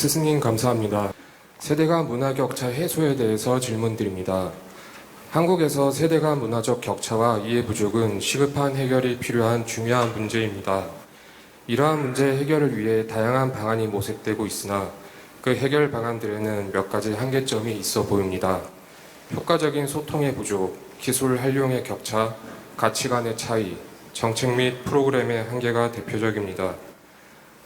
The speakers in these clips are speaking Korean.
스승님 감사합니다. 세대 간 문화 격차 해소에 대해서 질문드립니다. 한국에서 세대 간 문화적 격차와 이해 부족은 시급한 해결이 필요한 중요한 문제입니다. 이러한 문제 해결을 위해 다양한 방안이 모색되고 있으나 그 해결 방안들에는 몇 가지 한계점이 있어 보입니다. 효과적인 소통의 부족, 기술 활용의 격차, 가치관의 차이, 정책 및 프로그램의 한계가 대표적입니다.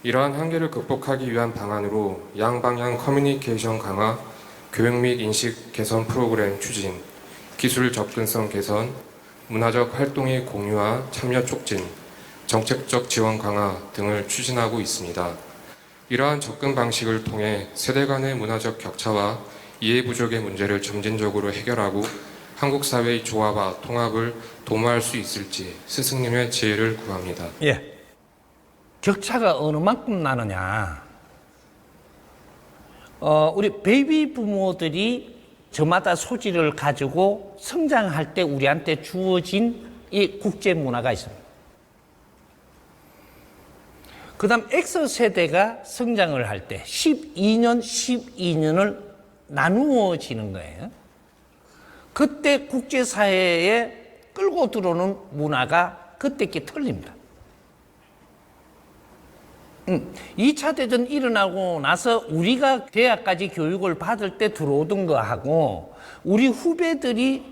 이러한 한계를 극복하기 위한 방안으로 양방향 커뮤니케이션 강화, 교육 및 인식 개선 프로그램 추진, 기술 접근성 개선, 문화적 활동의 공유와 참여 촉진, 정책적 지원 강화 등을 추진하고 있습니다. 이러한 접근 방식을 통해 세대 간의 문화적 격차와 이해 부족의 문제를 점진적으로 해결하고 한국 사회의 조화와 통합을 도모할 수 있을지 스승님의 지혜를 구합니다. 예. 격차가 어느 만큼 나느냐. 우리 베이비 부모들이 저마다 소질을 가지고 성장할 때 우리한테 주어진 이 국제 문화가 있습니다. 그 다음 X세대가 성장을 할 때 12년을 나누어지는 거예요. 그때 국제사회에 끌고 들어오는 문화가 그때께 틀립니다. 2차 대전 일어나고 나서 우리가 대학까지 교육을 받을 때 들어오던 거하고 우리 후배들이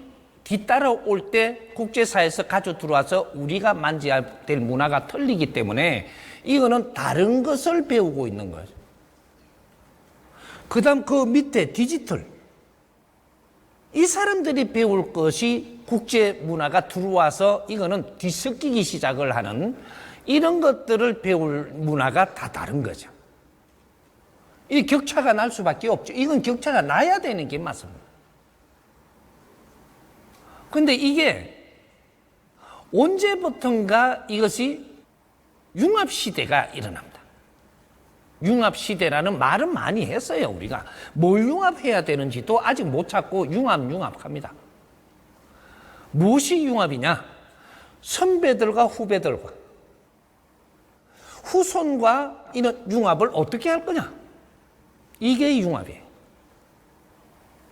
뒤따라올 때 국제사회에서 가져 들어와서 우리가 만져야 될 문화가 틀리기 때문에 이거는 다른 것을 배우고 있는 거죠. 그 다음 그 밑에 디지털. 이 사람들이 배울 것이 국제 문화가 들어와서 이거는 뒤섞이기 시작을 하는 이런 것들을 배울 문화가 다 다른 거죠. 이 격차가 날 수밖에 없죠. 이건 격차가 나야 되는 게 맞습니다. 근데 이게 언제부턴가 이것이 융합시대가 일어납니다. 융합시대라는 말은 많이 했어요, 우리가. 뭘 융합해야 되는지도 아직 못 찾고 융합합니다. 무엇이 융합이냐? 선배들과 후배들과 후손과 이런 융합을 어떻게 할 거냐? 이게 융합이에요.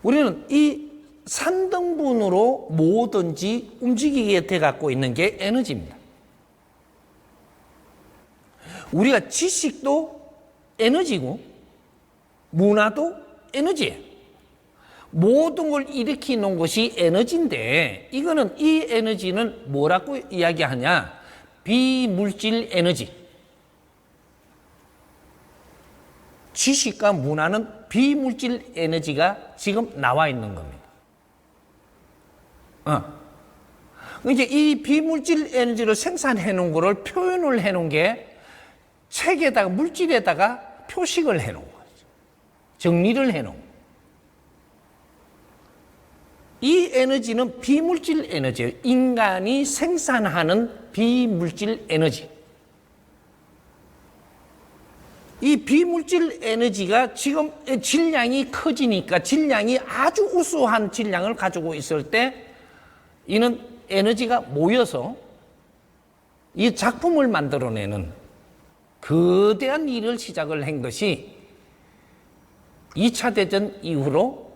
우리는 이 3등분으로 뭐든지 움직이게 돼 갖고 있는 게 에너지입니다. 우리가 지식도 에너지고 문화도 에너지예요. 모든 걸 일으키는 것이 에너지인데 이거는 이 에너지는 뭐라고 이야기하냐? 비물질 에너지. 지식과 문화는 비물질 에너지가 지금 나와 있는 겁니다. 이제 이 비물질 에너지를 생산해 놓은 거를 표현을 해 놓은 게 책에다가 물질에다가 표식을 해 놓은 거죠. 정리를 해 놓은 거예요. 이 에너지는 비물질 에너지예요. 인간이 생산하는 비물질 에너지. 이 비물질 에너지가 지금 질량이 커지니까 질량이 아주 우수한 질량을 가지고 있을 때 이는 에너지가 모여서 이 작품을 만들어내는 거대한 일을 시작을 한 것이 2차 대전 이후로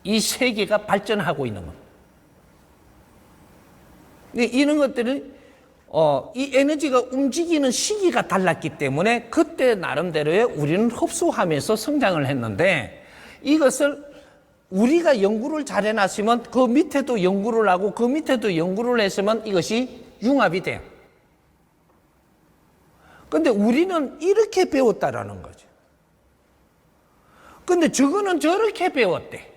이 세계가 발전하고 있는 겁니다. 이런 것들은 이 에너지가 움직이는 시기가 달랐기 때문에 그때 나름대로의 우리는 흡수하면서 성장을 했는데 이것을 우리가 연구를 잘 해놨으면 그 밑에도 연구를 하고 그 밑에도 연구를 했으면 이것이 융합이 돼요. 근데 우리는 이렇게 배웠다라는 거죠. 근데 저거는 저렇게 배웠대.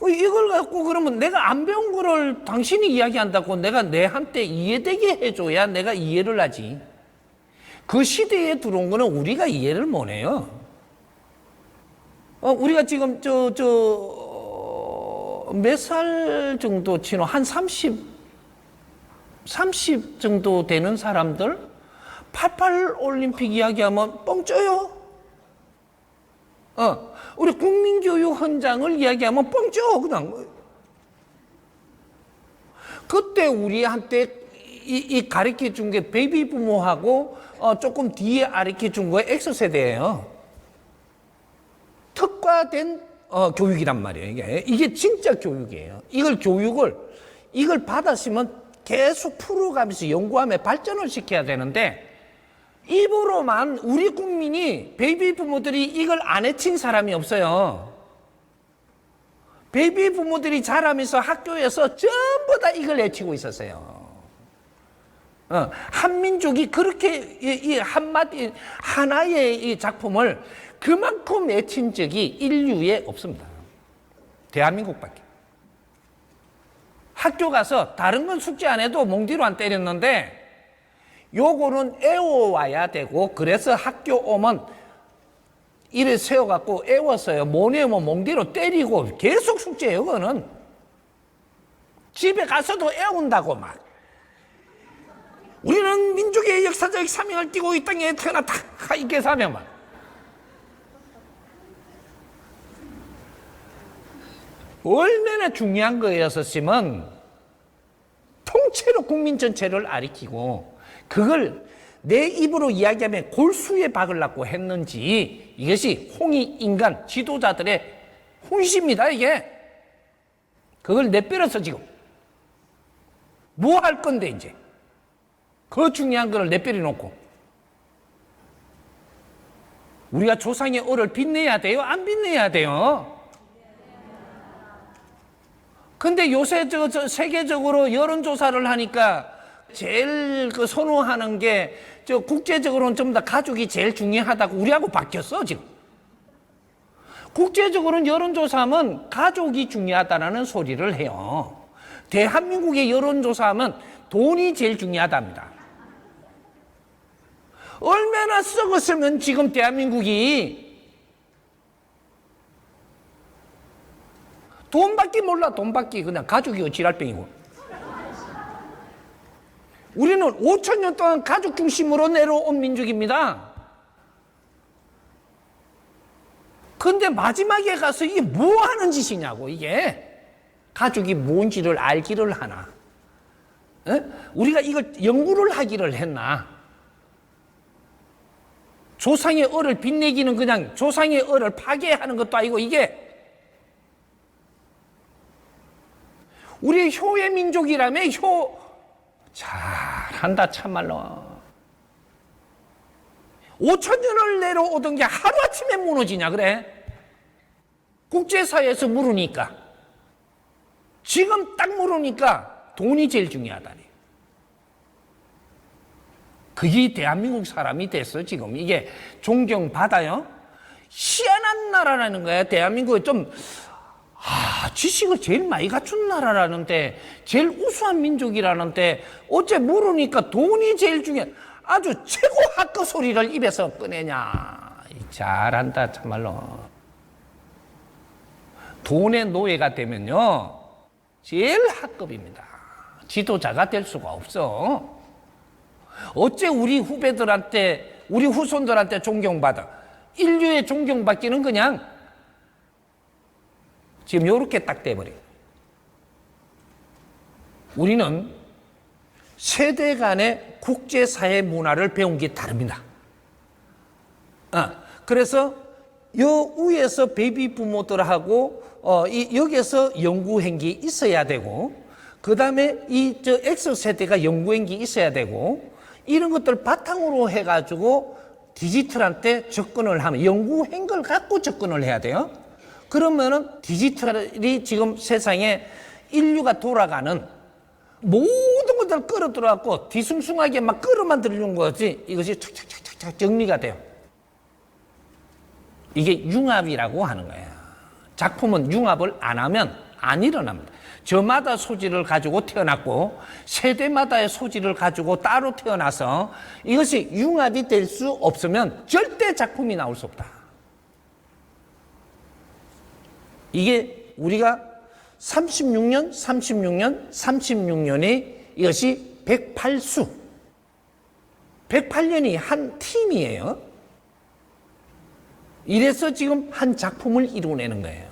이걸 갖고 그러면 내가 안 배운 거를 당신이 이야기한다고 내가 내한테 이해되게 해줘야 내가 이해를 하지. 그 시대에 들어온 거는 우리가 이해를 못 해요. 우리가 지금 몇 살 정도 치노? 한 30 정도 되는 사람들 88 올림픽 이야기하면 뻥 쪄요. 우리 국민교육 헌장을 이야기하면 뻥 쪄, 그냥. 그때 우리한테 이 가르쳐 준 게 베이비 부모하고 조금 뒤에 가르쳐 준 거에 X세대예요. 특화된 교육이란 말이에요. 이게 진짜 교육이에요. 이걸 받았으면 계속 풀어가면서 연구하며 발전을 시켜야 되는데, 입으로만 우리 국민이 베이비 부모들이 이걸 안 해친 사람이 없어요. 베이비 부모들이 자라면서 학교에서 전부 다 이걸 해치고 있었어요. 한민족이 그렇게 이 한마디 하나의 이 작품을 그만큼 해친 적이 인류에 없습니다. 대한민국밖에. 학교 가서 다른 건 숙제 안 해도 몽디로 안 때렸는데 요거는 애워와야 되고, 그래서 학교 오면 이를 세워갖고 애웠어요. 못 애우면 몽디로 때리고 계속 숙제예요. 그거는 집에 가서도 애운다고 막. 우리는 민족의 역사적 사명을 띠고 이 땅에 태어났다, 이게 사명만. 얼마나 중요한 거였었으면 통째로 국민 전체를 가리키고 그걸 내 입으로 이야기하면 골수에 박으려고 했는지, 이것이 홍익인간 지도자들의 훈시입니다. 이게 그걸 내빼려서 지금 뭐 할 건데, 이제 그 중요한 거를 내빼려 놓고 우리가 조상의 얼을 빛내야 돼요? 안 빛내야 돼요? 근데 요새 세계적으로 여론조사를 하니까 제일 선호하는 게 국제적으로는 좀 더 가족이 제일 중요하다고 우리하고 바뀌었어, 지금. 국제적으로는 여론조사하면 가족이 중요하다는 소리를 해요. 대한민국의 여론조사하면 돈이 제일 중요하답니다. 얼마나 썩었으면 지금 대한민국이 돈밖에 몰라. 돈밖에 그냥 가족이고 지랄병이고. 우리는 5,000년 동안 가족 중심으로 내려온 민족입니다. 근데 마지막에 가서 이게 뭐 하는 짓이냐고, 이게. 가족이 뭔지를 알기를 하나. 우리가 이걸 연구를 하기를 했나. 조상의 얼을 빛내기는 그냥 조상의 얼을 파괴하는 것도 아니고, 이게 우리 효의 민족이라며. 잘한다, 참말로. 5,000년을 내려오던 게 하루아침에 무너지냐 그래? 국제사회에서 물으니까, 지금 딱 물으니까 돈이 제일 중요하다니. 그게 대한민국 사람이 됐어. 지금 이게 존경받아요. 희한한 나라라는 거야. 대한민국이 좀 지식을 제일 많이 갖춘 나라라는데, 제일 우수한 민족이라는데, 어째 모르니까 돈이 제일 중요해. 아주 최고 학급 소리를 입에서 꺼내냐. 잘한다, 참말로. 돈의 노예가 되면요, 제일 학급입니다. 지도자가 될 수가 없어. 어째 우리 후배들한테, 우리 후손들한테 존경받아. 인류의 존경받기는 그냥 지금 요렇게 딱 돼버려요. 우리는 세대 간의 국제사회 문화를 배운 게 다릅니다. 그래서 요 위에서 베이비 부모들하고 여기에서 연구행기 있어야 되고, 그 다음에 X세대가 연구행기 있어야 되고, 이런 것들 바탕으로 해가지고 디지털한테 접근을 하면, 연구행걸 갖고 접근을 해야 돼요. 그러면은 디지털이 지금 세상에 인류가 돌아가는 모든 것들을 끌어들어갖고 뒤숭숭하게 막 끌어만 들이는 거지, 이것이 착착착착 정리가 돼요. 이게 융합이라고 하는 거예요. 작품은 융합을 안 하면 안 일어납니다. 저마다 소질을 가지고 태어났고 세대마다의 소질을 가지고 따로 태어나서 이것이 융합이 될 수 없으면 절대 작품이 나올 수 없다. 이게 우리가 36년에 이것이 108수, 108년이 한 팀이에요. 이래서 지금 한 작품을 이루어내는 거예요.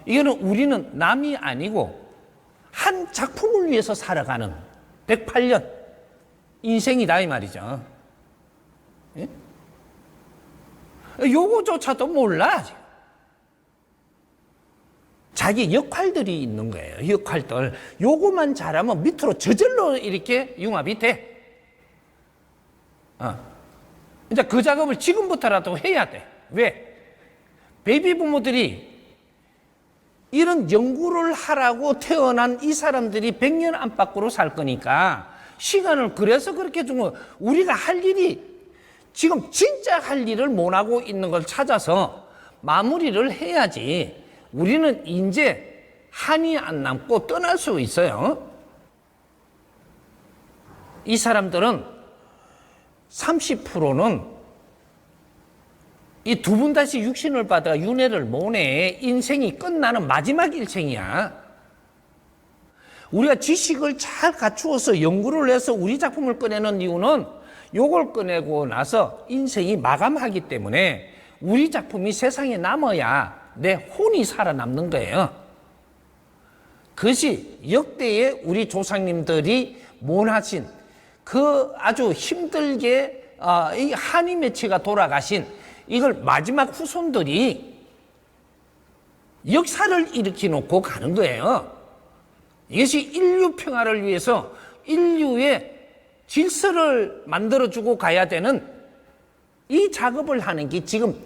이거는 우리는 남이 아니고 한 작품을 위해서 살아가는 108년 인생이다 이 말이죠. 예? 요거조차도 몰라. 자기 역할들이 있는 거예요. 역할들. 요거만 잘하면 밑으로 저절로 이렇게 융합이 돼. 이제 그 작업을 지금부터라도 해야 돼. 왜? 베이비 부모들이 이런 연구를 하라고 태어난 이 사람들이 100년 안팎으로 살 거니까 시간을 그래서 그렇게 준 거. 우리가 할 일이 지금 진짜 할 일을 못하고 있는 걸 찾아서 마무리를 해야지 우리는 이제 한이 안 남고 떠날 수 있어요. 이 사람들은 30%는 이 두 분 다시 육신을 받아 윤회를 못해. 인생이 끝나는 마지막 일생이야. 우리가 지식을 잘 갖추어서 연구를 해서 우리 작품을 꺼내는 이유는 요걸 꺼내고 나서 인생이 마감하기 때문에 우리 작품이 세상에 남아야 내 혼이 살아남는 거예요. 그것이 역대의 우리 조상님들이 못하신 그 아주 힘들게 이 한이 매치가 돌아가신 이걸 마지막 후손들이 역사를 일으켜 놓고 가는 거예요. 이것이 인류 평화를 위해서 인류의 질서를 만들어주고 가야 되는 이 작업을 하는 게 지금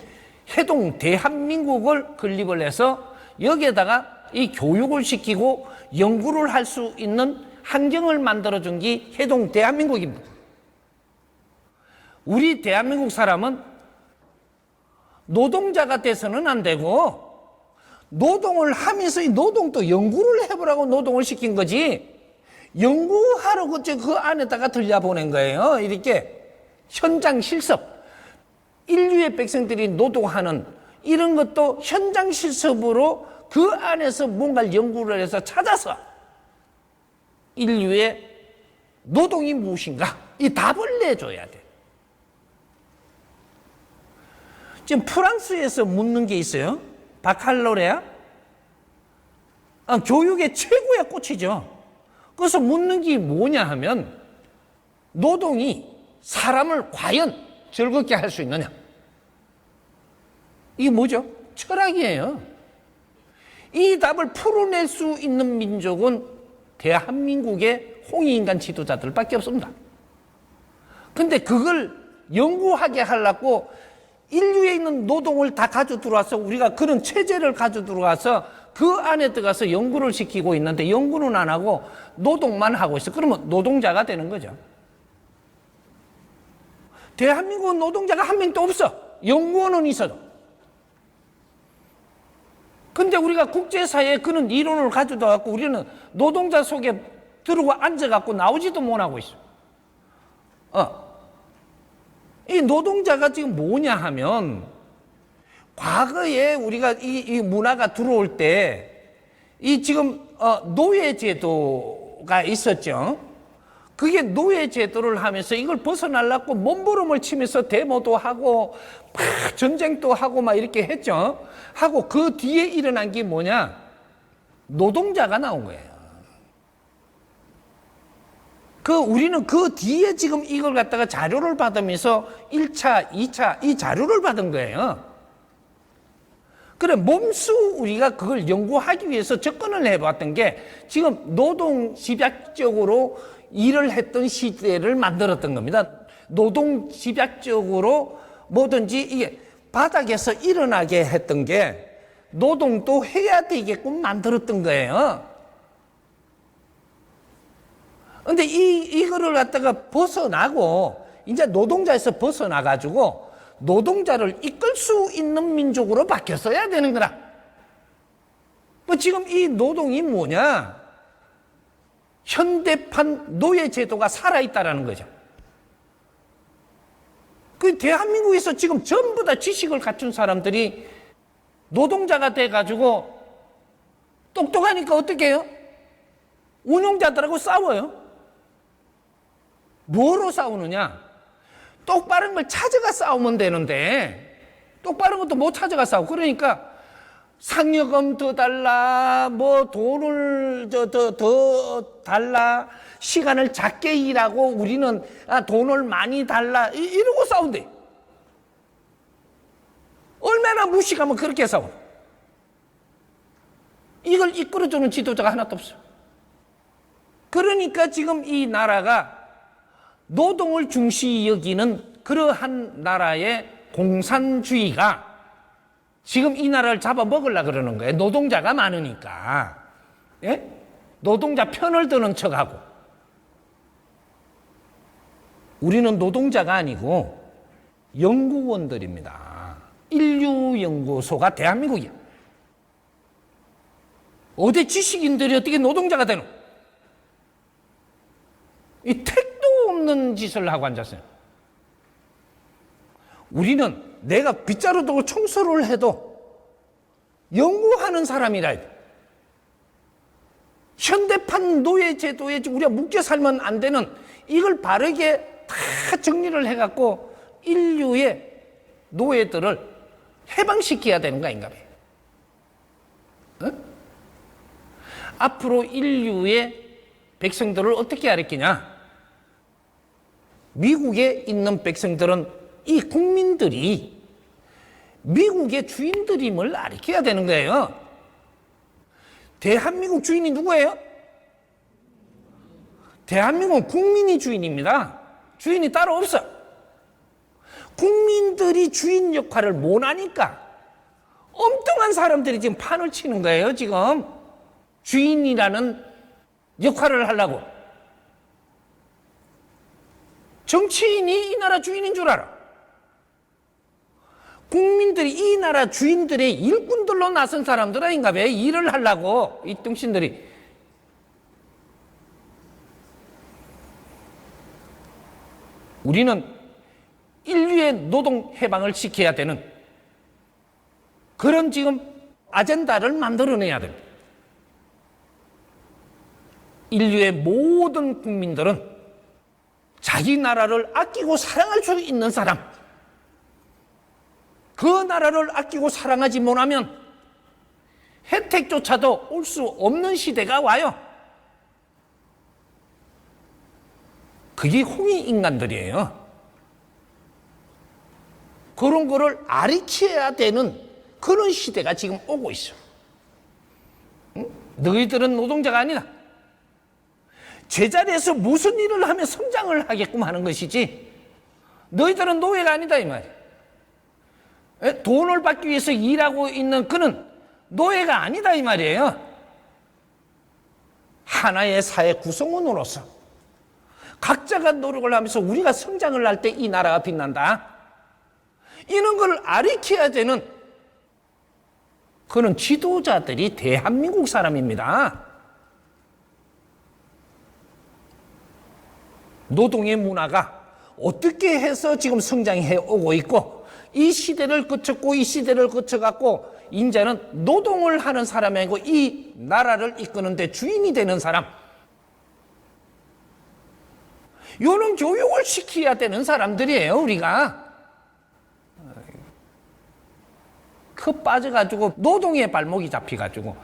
해동 대한민국을 건립을 해서 여기에다가 이 교육을 시키고 연구를 할 수 있는 환경을 만들어준 게 해동 대한민국입니다. 우리 대한민국 사람은 노동자가 돼서는 안 되고 노동을 하면서 이 노동도 연구를 해보라고 노동을 시킨 거지 연구하러 그 안에다가 들여보낸 거예요. 이렇게 현장 실습 인류의 백성들이 노동하는 이런 것도 현장 실습으로 그 안에서 뭔가를 연구를 해서 찾아서 인류의 노동이 무엇인가 이 답을 내줘야 돼. 지금 프랑스에서 묻는 게 있어요. 바칼로레아 교육의 최고의 꽃이죠. 그래서 묻는 게 뭐냐 하면 노동이 사람을 과연 즐겁게 할 수 있느냐. 이게 뭐죠? 철학이에요. 이 답을 풀어낼 수 있는 민족은 대한민국의 홍익인간 지도자들밖에 없습니다. 근데 그걸 연구하게 하려고 인류에 있는 노동을 다 가져 들어와서 우리가 그런 체제를 가져 들어와서 그 안에 들어가서 연구를 시키고 있는데 연구는 안 하고 노동만 하고 있어. 그러면 노동자가 되는 거죠. 대한민국은 노동자가 한 명도 없어. 연구원은 있어도. 근데 우리가 국제사회에 그런 이론을 가져다 갖고 우리는 노동자 속에 들어가 앉아갖고 나오지도 못하고 있어. 이 노동자가 지금 뭐냐 하면 과거에 우리가 이 문화가 들어올 때 이 지금 노예제도가 있었죠. 그게 노예제도를 하면서 이걸 벗어나려고 몸부림을 치면서 데모도 하고 막 전쟁도 하고 막 이렇게 했죠. 하고 그 뒤에 일어난 게 뭐냐? 노동자가 나온 거예요. 우리는 그 뒤에 지금 이걸 갖다가 자료를 받으면서 1차, 2차 이 자료를 받은 거예요. 그래, 몸수 우리가 그걸 연구하기 위해서 접근을 해봤던 게 지금 노동 집약적으로 일을 했던 시대를 만들었던 겁니다. 노동 집약적으로 뭐든지 이게 바닥에서 일어나게 했던 게 노동도 해야 되게끔 만들었던 거예요. 근데 이거를 갖다가 벗어나고, 이제 노동자에서 벗어나가지고, 노동자를 이끌 수 있는 민족으로 바뀌었어야 되는 거라. 뭐 지금 이 노동이 뭐냐? 현대판 노예제도가 살아있다라는 거죠. 그 대한민국에서 지금 전부 다 지식을 갖춘 사람들이 노동자가 돼가지고 똑똑하니까 어떻게 해요? 운용자들하고 싸워요. 뭐로 싸우느냐? 똑바른 걸 찾아가 싸우면 되는데 똑바른 것도 못 찾아가 싸우고 그러니까 상여금 더 달라, 뭐 돈을 더 달라, 시간을 작게 일하고 우리는 돈을 많이 달라, 이러고 싸운대. 얼마나 무식하면 그렇게 싸워. 이걸 이끌어주는 지도자가 하나도 없어. 그러니까 지금 이 나라가 노동을 중시 여기는 그러한 나라의 공산주의가 지금 이 나라를 잡아먹으려고 그러는 거예요. 노동자가 많으니까. 예? 노동자 편을 드는 척하고. 우리는 노동자가 아니고 연구원들입니다. 인류연구소가 대한민국이야. 어디 지식인들이 어떻게 노동자가 되노? 이 택도 없는 짓을 하고 앉았어요. 우리는 내가 빗자루 두고 청소를 해도 연구하는 사람이라 해야 돼. 현대판 노예제도에 우리가 묶여 살면 안 되는 이걸 바르게 다 정리를 해갖고 인류의 노예들을 해방시켜야 되는 거 아닌가 봐요. 어? 앞으로 인류의 백성들을 어떻게 가르치냐? 미국에 있는 백성들은 이 국민들이 미국의 주인들임을 가르쳐야 되는 거예요. 대한민국 주인이 누구예요? 대한민국은 국민이 주인입니다. 주인이 따로 없어. 국민들이 주인 역할을 못하니까 엉뚱한 사람들이 지금 판을 치는 거예요. 지금 주인이라는 역할을 하려고. 정치인이 이 나라 주인인 줄 알아. 국민들이 이 나라 주인들의 일꾼들로 나선 사람들 아닌가 봐. 일을 하려고 이 뚱신들이. 우리는 인류의 노동 해방을 시켜야 되는 그런 지금 아젠다를 만들어내야 됩니다. 인류의 모든 국민들은 자기 나라를 아끼고 사랑할 수 있는 사람, 그 나라를 아끼고 사랑하지 못하면 혜택조차도 올 수 없는 시대가 와요. 그게 홍익인간들이에요. 그런 거를 가르쳐야 되는 그런 시대가 지금 오고 있어. 응? 너희들은 노동자가 아니다. 제자리에서 무슨 일을 하면 성장을 하게끔 하는 것이지 너희들은 노예가 아니다 이 말이야. 돈을 받기 위해서 일하고 있는 그는 노예가 아니다 이 말이에요. 하나의 사회 구성원으로서 각자가 노력을 하면서 우리가 성장을 할 때 이 나라가 빛난다. 이런 걸 가르쳐야 되는 그런 지도자들이 대한민국 사람입니다. 노동의 문화가 어떻게 해서 지금 성장해 오고 있고 이 시대를 거쳤고 이 시대를 거쳐갖고 이제는 노동을 하는 사람이고 이 나라를 이끄는데 주인이 되는 사람, 이런 교육을 시켜야 되는 사람들이에요. 우리가 그 빠져가지고 노동의 발목이 잡혀가지고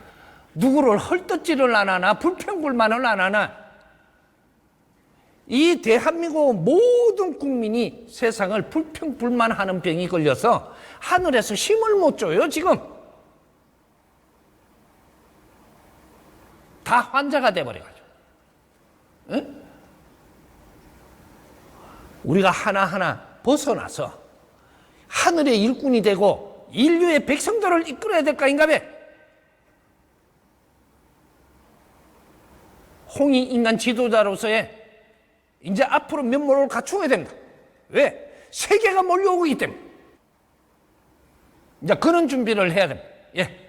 누구를 헐뜯지를 안 하나 불평불만을 안 하나. 이 대한민국 모든 국민이 세상을 불평불만하는 병이 걸려서 하늘에서 힘을 못 줘요. 지금 다 환자가 돼버려가지고. 응? 우리가 하나하나 벗어나서 하늘의 일꾼이 되고 인류의 백성들을 이끌어야 될 거 아닌가 봐. 홍익인간 지도자로서의 이제 앞으로 면모를 갖추어야 됩니다. 왜? 세계가 몰려오기 때문에. 이제 그런 준비를 해야 됩니다. 예.